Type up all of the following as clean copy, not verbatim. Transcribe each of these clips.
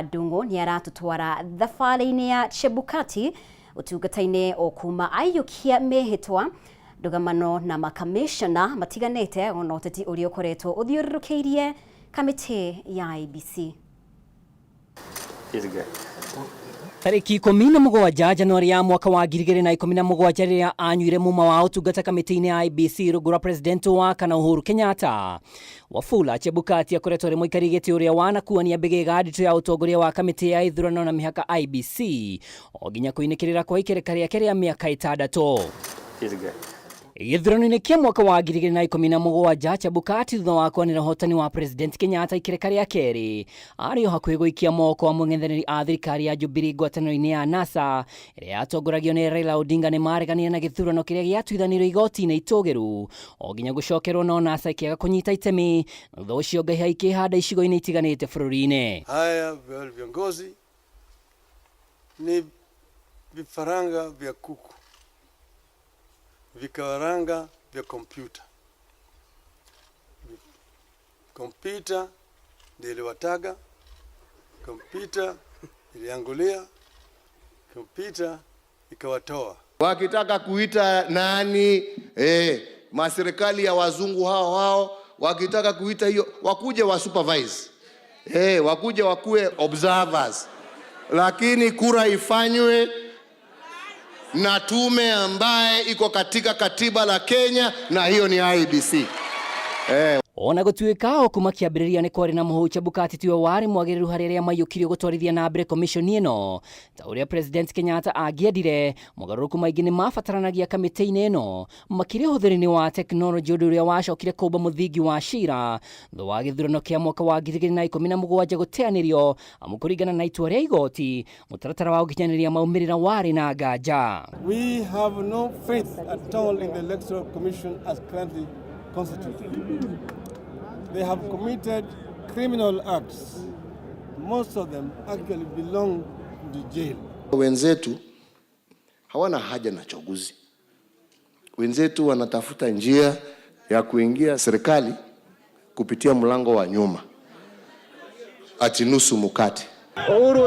Ndungu ni aratutwara thabarĩ-inĩ ya Chebukati ũtungata-inĩ o kuma aiyũkia mehĩtwa ndũgamano na makamishna matiganĩte ona ũteti ũrĩa ũkoretwo ũthiũrũrũkĩirie kamĩtĩ ya IEBC. Tarĩki 17 Januari ya mwaka wa 2017 rĩrĩa anyuire muma wa ũtungata kamĩtĩ-inĩ ya IEBC rungu rwa president wa kana Uhuru Kenyatta, Wafula Chebukati akoretwo arĩ mũikari gĩtĩ ũrĩa wanakuania mbĩgĩga nditũ ya ũtongoria wa kamĩtĩ ya ithurano na mĩhaka IEBC o nginya kũinĩkĩrĩra kwa ikereka rĩake rĩa mĩaka 6. Gĩthurano-inĩ kĩa mwaka wa 2017 Chebukati thutha wa kwanĩra ũhotani wa president Kenyatta ikereka rĩa kerĩ arĩ o hakuhĩ gũikia moko wa mũng'ethanĩri a thirikari ya Jubilee ngwatanĩro-inĩ ya NASA ĩrĩa yatongoragio nĩ Raila Odinga nĩ mareganire na gĩthurano kĩrĩa gĩatuithanĩrio igoti-inĩ itũgĩru o nginya gũcokerwo no NASA ĩkĩaga kũnyita itemi. Thutha ũcio ngahĩha ikĩhanda icigo-inĩ itiganĩte bũrũri-inĩ. Haya viongozi ni vifaranga vya kuku, vikaranga vya kompyuta. Kompyuta ndio iliwataga, kompyuta iliangulia, kompyuta ikawatoa. Wakitaka kuita nani maserikali ya wazungu hao wakitaka kuita hiyo wakuje wa supervise, wakuje wakuwe observers, lakini kura ifanywe na tume ambaye iko katika katiba la Kenya, na hiyo ni IEBC. Ona gũtuĩka o kuma kĩambĩrĩria nĩ kwarĩ na mũhũ Chebukati tiwe warĩ mwagĩrĩru harĩ arĩa maiyũkirio gũtwarithia na mbere komishoni ĩno ta ũrĩa president Kenyatta angĩendire. Mogarũrũku maingĩ nĩ mabataranagia kamĩtĩ-inĩ ĩno makĩria ũhũthĩri-inĩ wa tekinoronjĩ, ũndũ ũrĩa wacokire kũmba mũthingi wa cira thutha wa gĩthurano kĩa mwaka wa 2017 gũteanĩrio amu kũringana na itua rĩa igoti mũtaratara wa gũkinyanĩria maumĩrĩra warĩ na nganja. We have no faith at all in the Electoral Commission as currently constituted. They have committed criminal acts. Most of them actually belong to the jail. Wenzetu hawana haja na chaguzi. Wenzetu wanatafuta njia ya kuingia serikali kupitia mlango wa nyuma, ati nusu mkate. Uhuru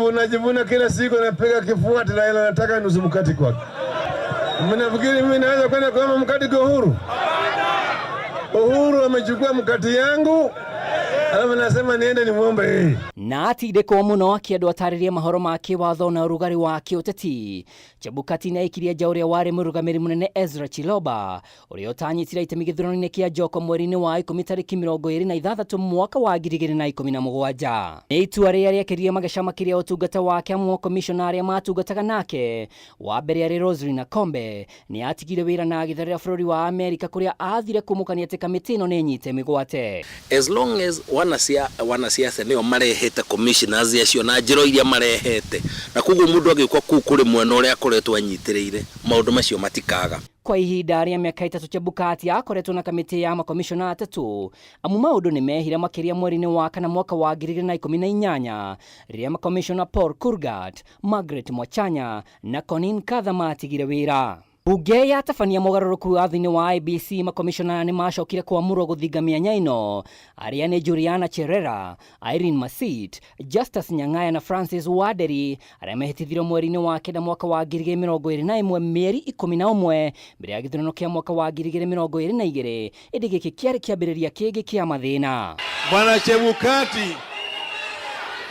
unajivuna kila siku anapiga kifua ati Raila anataka nusu mkate kwake. Mnafikiri mimi naweza kwenda kama mkate kwa Uhuru? Uhuru amechukua mkate yangu, alafu nasema niende nimuombe yeye. Na atindĩkwo mũno akĩendwo atarĩrie mahoro ma kĩwatho na ũrugarĩ wa kĩũteti. Chebukati nĩ aikirie nja ũrĩa warĩ mũrũgamĩrĩri mũnene Ezra Chiloba ũrĩa ũtanyitire itemi gĩthurano-inĩ kĩa Joko mweri-inĩ wa 10 tarĩki 26 mwaka wa 2017. Nĩ itua rĩrĩa rĩekĩrire mageca makĩria ũtungata wake amwe komishona arĩa matungataga nake. Wa mbere arĩ Roselyn Akombe nĩ atigire wĩra na agĩtharĩra bũrũri wa Amerika kũrĩa athire kũmũkania atĩ kamĩtĩ ĩno nĩ nyite mĩgwate. As long as wanasiasa nĩo marehete commissioners acio na njĩra iria marehete, na koguo mũndũ agĩũka kũu kũrĩ mwena ũrĩa akoretwo anyitĩrĩire maũndũ macio matikaga. Kwa ihinda rĩa mĩaka 3 Chebukati akoretwo na kamĩtĩ ya makomishona 3 amu maũndũ nĩ mehire makĩria mweri-inĩ wa kana mwaka wa 2018 rĩrĩa makomishona Paul Kurgat, Margaret Mwachanya na Conin Kadha matigire wĩra. Bunge yatabania mogarũrũku watho-inĩ wa IEBC makomishona nĩ macokire kwamũrwo gũthinga mĩanya ĩno arĩa nĩ Juliana Cherera, Irene Masit, Justus Nyang'aya na Francis Waderi arĩa mehĩtithirio mweri-inĩ wa kenda mwaka wa 2021 mĩeri 11 mbere ya gĩthurano kĩa mwaka wa 2022 ĩndĩ gĩkĩ kĩarĩ kĩambĩrĩria kĩngĩ kĩa mathĩna. Bwana Chebukati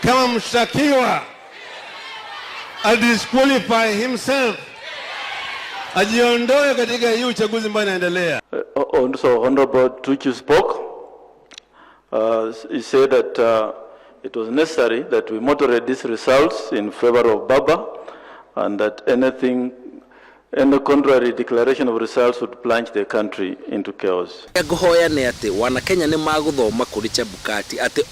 kama mshtakiwa adisqualify himself, ajiondoe katika hii uchaguzi ambao unaendelea. So Honorable Tuchu spoke. He said that it was necessary that we moderate these results in favor of Baba, and that any contrary declaration of results would plunge the country into chaos. Ngũhoya nĩ atĩ wana Kenya nĩ magũthoma kũrĩ Chebukati atĩ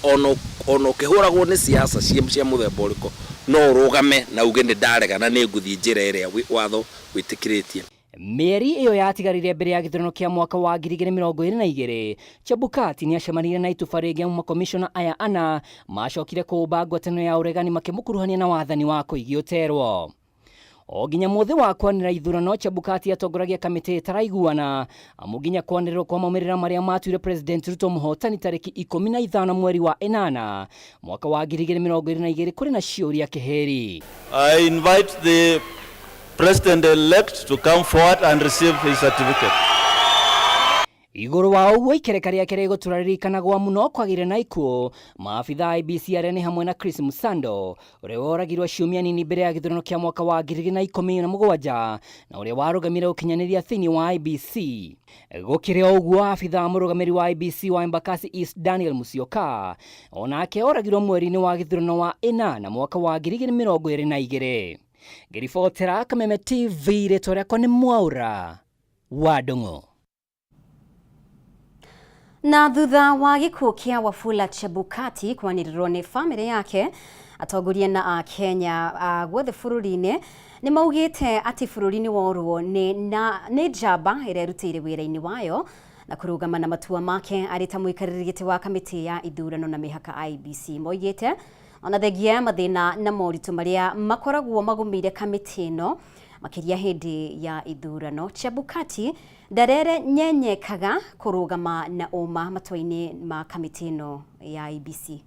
ono kĩhũragwo nĩ siasa cia mũthemba ũrĩkũ no ũrũgame na uge nĩ ndaregana nĩ ngũthiĩ njĩra ĩrĩa watho wĩtĩkĩrĩtie. Mĩeri ĩyo yatigarire mbere ya gĩthurano kĩa mwaka wa 2022 Chebukati nĩ acemanirie na ituba rĩngĩ makomishona aya ana macokire kũũmba ngwatanĩro ya ũregani makĩmũkuruhania na wathani wa kũigio terwo. o ginya mothe wa kwanira ithurano Chebukati atongoragia kamiti taraiguana amuginya kwanirwo kwa maumirira maria matuire President Ruto muhotani tariki 15 mweri wa 8 mwaka wa 2022 kuri na ciuria kiheri. I invite the President-elect to come forward and receive his certificate. Iguru wa uguo ikereka riake riguturarikanagwa muno kwagire na ikuo maabitha IBC aria ni hamwe na Chris Musando uria woragirwo ciumia nini mbere ya githurano kia mwaka wa 2017 na uria warugamire ukinyaniria thiini wa IBC. Gukire uguo abitha murugamiri wa IBC wa Embakasi East Daniel Musyoka onake oragirwo mweri-ini wa githurano wa 8 mwaka wa 2022. Ngiribotera Kameme TV ritwa riakwa ni Mwaura wa Ndung'u. Na thutha wa gikuo kia Wafula Chebukati kwanirwo ni family yake atongoria na Kenya gwothe bururi-ini ni maugite ati bururi-ini worwo ni njamba iria irutire wira-ini wayo na kurugama na matua make ari ta muikariri giti wa kamiti ya ithurano na mihaka IBC. Moigite ona thegia mathina na moritu maria makoragwo magumire kamiti ino makiria hindi ya ithurano. Chebukati ndarere nyenyekaga kurugama na uma matwa-ini ma kamiti ino ya IBC.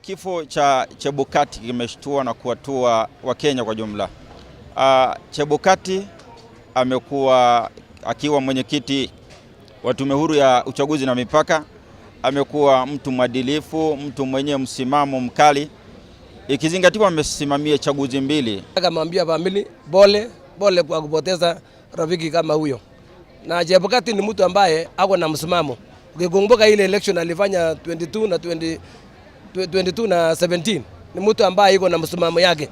Kifo cha Chebukati kimeshtua na kuwatua Wakenya kwa jumla. Chebukati amekuwa akiwa mwenyekiti wa Tume Huru ya Uchaguzi na Mipaka, amekuwa mtu mwadilifu, mtu mwenye msimamo mkali, ikizingatiwa amesimamia chaguzi mbili. Akamwambia family pole kwa kupoteza rafiki kama huyo. Na Chebukati ni mtu ambaye ako na msimamo. Ukikumbuka ile election alifanya 22 na 17, ni mtu ambaye iko na msimamo yake.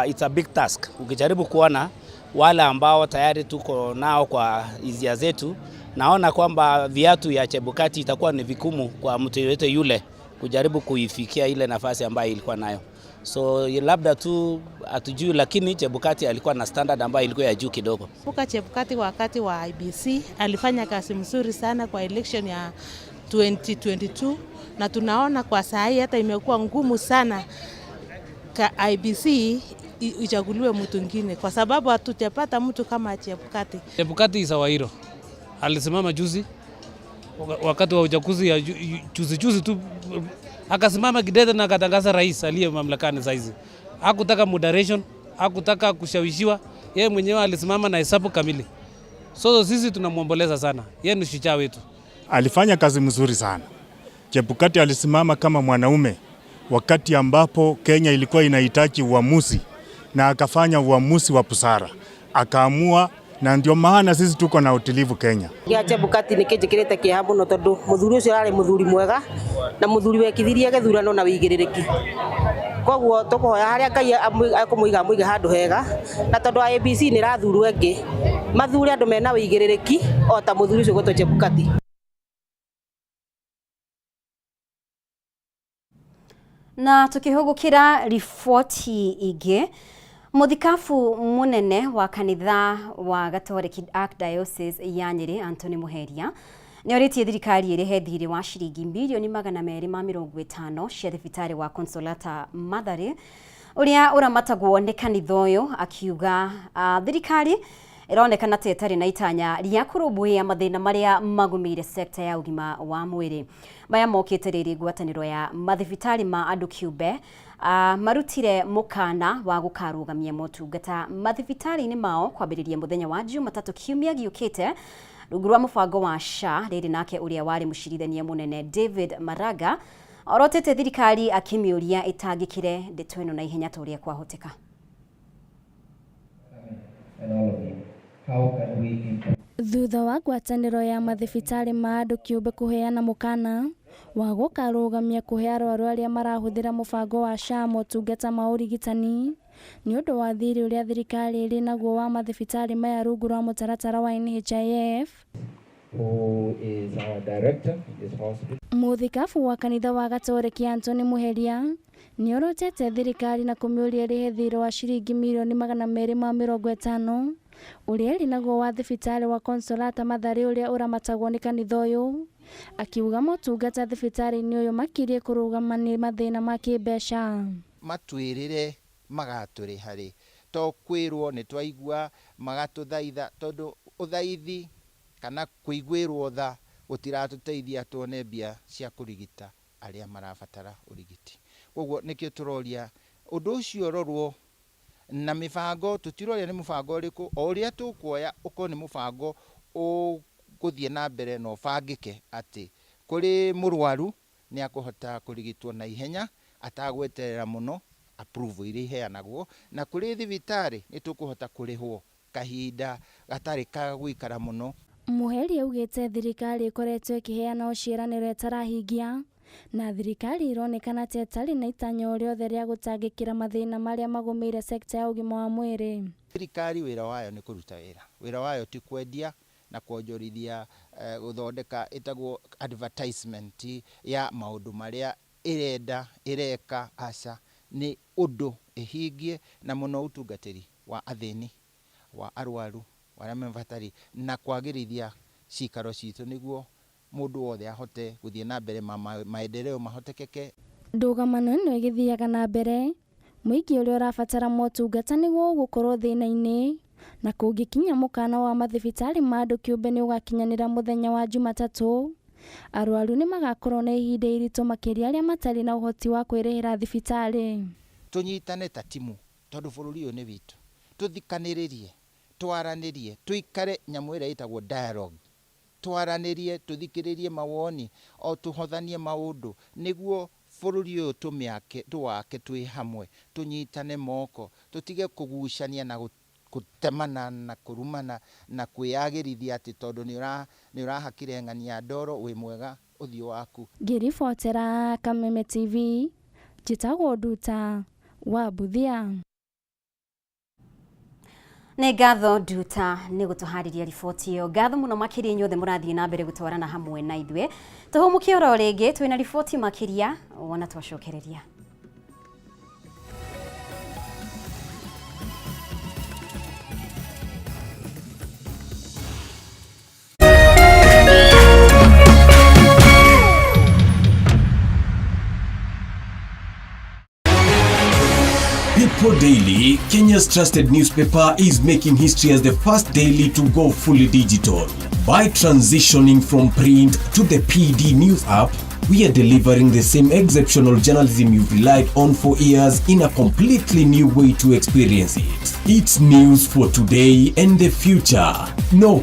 It's a big task. Ukijaribu kuona wale ambao tayari tuko nao kwa izia zetu, naona kwamba viatu ya Chebukati itakuwa ni vigumu kwa mtu yote yule kujaribu kuifikia ile nafasi ambayo ilikuwa nayo. So labda tu atujui, lakini Chebukati alikuwa na standard ambayo ilikuwa ya juu kidogo. Chebukati wakati wa IBC alifanya kazi mzuri sana kwa election ya 2022 na tunaona kwa saa hii hata imekuwa ngumu sana ka IBC ichaguliwe mtu mwingine kwa sababu hatujapata mtu kama Chebukati. Chebukati is our hero. Alisimama juzi wakati wa uchaguzi ya juzi tu, akasimama kidete na akatangaza rais aliye mamlakani saizi. Hakutaka moderation, hakutaka kushawishiwa, yeye mwenyewe alisimama na hesabu kamili. So sisi tunamwomboleza sana, yeye ni shujaa wetu. Alifanya kazi mzuri sana. Chebukati alisimama kama mwanaume wakati ambapo Kenya ilikuwa inahitaji uamuzi, na akafanya uamuzi wa busara, akaamua, na ndio maana sisi tuko na utilivu Kenya. Chebukati ni kijikirete kiambu no tondu muthuri ucio ari muthuri mwega na muthuri wekithirie githurano na wigiririki. Koguo tukuhoya haria Ngai akumuiga handu hega, na tondu IBC ni rathurwo engi mathuri andu mena wigiririki o ta muthuri ucio gwetwo Chebukati. Na tukihugukira riboti ingi, muthikabu munene wa kanitha wa Catholic Archdiocese ya Nyeri Anthony Muheria nioritie thirikari irihe thirĩ wa ciringi milioni 250 cia thibitari wa Consolata Mathare uria uramatagwo ni kanitha uyu, akiuga thirikari ironekana ta itarĩ na itanya ria kurumbuia mathina maria magumire sekta ya ugima wa mwiri. Maya mokite riri ngwataniro ya mathibitari ma andu kiumbe marutire mukana wa gukarugamia motungata mathibitari-ini mao kwambĩrĩria muthenya wa Jumatatu kiumia giukite rungu rwa mubango wa SHA. Riri nake uria wari mucirithania munene David Maraga orotete thirikari akimiuria itangikire ndeto ĩno na ihenya ta uria kwahoteka. Thutha wa ngwatanĩro ya mathibitari ma andu kiumbe kuheana mukana wa gukarugamia kuhe arwaru aria marahuthira mubango wa SHA motungata ma urigitani ni undu wa thiri uria thirikari iri naguo wa mathibitari maya rungu rwa mutaratara wa NHIF. Who is our director in this hospital. Muthikabu wa kanitha wa Gatoreki Anthony Muheria ni orotete thirikari na kumiuria irihe thirĩ wa ciringi milioni 250 uria iri naguo wa thibitari wa Consolata Mathare uria uramatagwo ni kanitha uyu akiuga motungata thibitarĩ-inĩ ũyũ makĩrie kũrũgama nĩ mathĩna ma kĩmbeca. Matwĩrĩre magatũrĩha rĩ, to kwĩrwo nĩ twaigua magatũthaitha, tondũ ũthaithi kana kũiguĩrwo tha gũtiratũteithia tuone mbia cia kũrigita arĩa marabatara ũrigiti. Koguo nĩkĩo tũroria ũndũ ũcio rorwo na mĩbango, tũtiroria nĩ mũbango ũrĩkũ, o ũrĩa tũkuoya ũkorwo nĩ mũbango ũgũthiĩ na mbere na ũbangĩke atĩ kũrĩ mũrwaru nĩ akũhota kũrigitwo na ihenya atagweterera mũno approve iria iheanagwo, na kũrĩ thibitarĩ nĩ tũkũhota kũrĩhwo kahinda gatarĩ ka gũikara mũno. Mũheri augĩte thirikari ĩkoretwo ĩkĩheana ciĩranĩro ĩtarahingia, na thirikari ironekana ta ĩtarĩ na itanya o rĩothe rĩa gũtangĩkĩra mathĩna marĩa magũmĩire sekta ya ũgima wa mwĩrĩ. Thirikari wĩra wayo nĩ kũruta wĩra. Wĩra wayo ti kwendia na kuonjorithia gũthondeka ĩtagwo advertisement ya maũndũ marĩa ĩrenda ĩreka. Aca nĩ ũndũ ĩhingie na mũno ũtungatĩri wa athĩni, wa arwaru, arĩa mabatari na kwagĩrithia cikaro citũ nĩguo mũndũ wothe ahote gũthiĩ na mbere maendeleo mahotekeke. Ndũgamano ĩno ĩgĩthiaga na mbere, mũingĩ ũrĩa ũrabatara motungata nĩguo gũkorwo thĩna-inĩ, na kũngĩkinya mũkana wa mathibitarĩ ma andũ kĩũmbe nĩ ũgakinyanĩra mũthenya wa Jumatatũ, arwaru nĩ magakorwo na ihinda iritũ makĩria arĩa matarĩ na ũhoti wa kwĩrĩhĩra thibitarĩ. Tũnyitane ta timu, tondũ bũrũri ũyũ nĩ witũ. Tũthikanĩrĩrie, twaranĩrie, tũikare nyamũ ĩrĩa ĩtagwo dialogue. Twaranĩrie, tũthikĩrĩrie mawoni, o tũhothanie maũndũ nĩguo bũrũri ũyũ tũwake twĩ hamwe, tũnyitane moko, tũtige kũgucania na gũtemana na kũrumana na kwĩyagĩrithia atĩ tondũ nĩ ũrahakire ng'ania ndoro wĩ mwega ũthiũ waku. Ngĩribotera Kameme TV, njĩtagwo Nduta wa Buthia. Nĩ ngatho Nduta nĩ gũtũharĩria riboti ĩyo. Ngatho mũno makĩria inyuothe mũrathiĩ na mbere gũtwarana hamwe na ithuĩ. Tũhũmũkie oro rĩngĩ twĩna riboti makĩria wona twacokereria. People Daily, Kenya's trusted newspaper, is making history as the first daily to go fully digital. By transitioning from print to the PD News app, we are delivering the same exceptional journalism you've relied on for years in a completely new way to experience it. It's news for today and the future. No